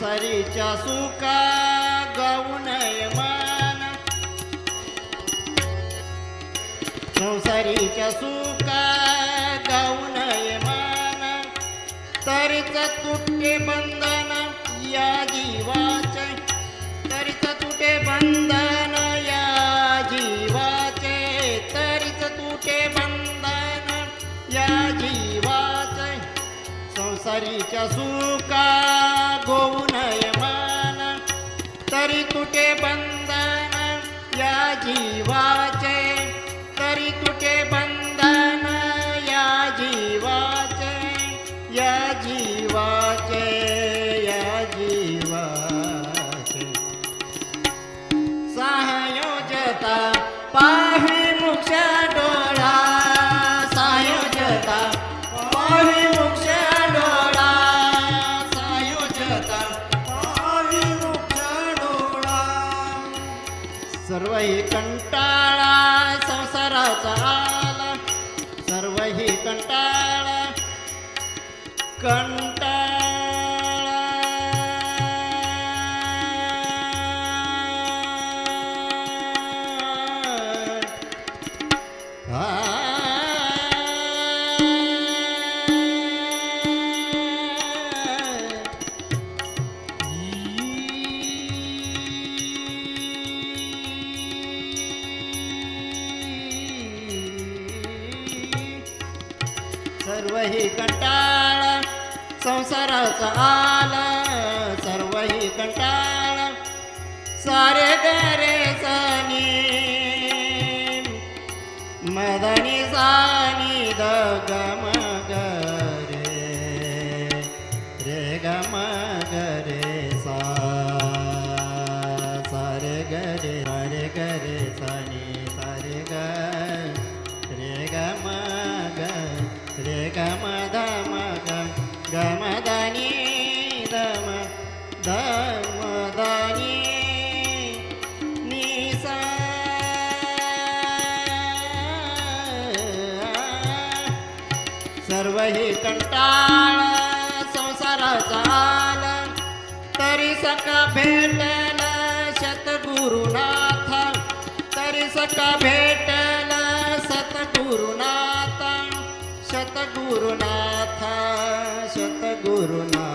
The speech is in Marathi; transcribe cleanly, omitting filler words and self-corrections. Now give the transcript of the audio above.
संसारीच्या सुखा गाऊ नये मान, संसारीच्या सुखा गाऊ नये मान, तरीच तुटे बंधन या जीवाचे, तरीच तुटे बंधन या जीवाचे, तरीच तुटे बंधन या जीवाचे, संसारीच्या सुखा गोऊ नये मान, तरी तुटे बंधन या जीवाचे, तरी तुटे बंधन या जीवाचे, या जीवाचे, या जीवाचे. सायोजता पाहे मोक्ष डोळा, सायोजता पाहे मोक्ष डोळा, सायोजता पाहे मोक्ष डोळा. सर्व ही कंटाळा संसाराचा आला, सर्व ही कंटाळा कंटाळा. सर्व ही कंटाळा संसाराचा आला, सर्व ही कंटाळा. सारे गरे सनी मदनी सानी द गम गरे रे गम गरे सा, सारे गरे सारे गरे सनी सारे ग रे गम ग रे गम धम गम गम धनी धम धम धनी निसा. सर्व ही कंटाळा संसाराचा आला, तरी सका भेटला सतगुरुनाथ, तरी सका भेटला सतगुरुनाथ, शतगुरुनाथ शतगुरुनाथ.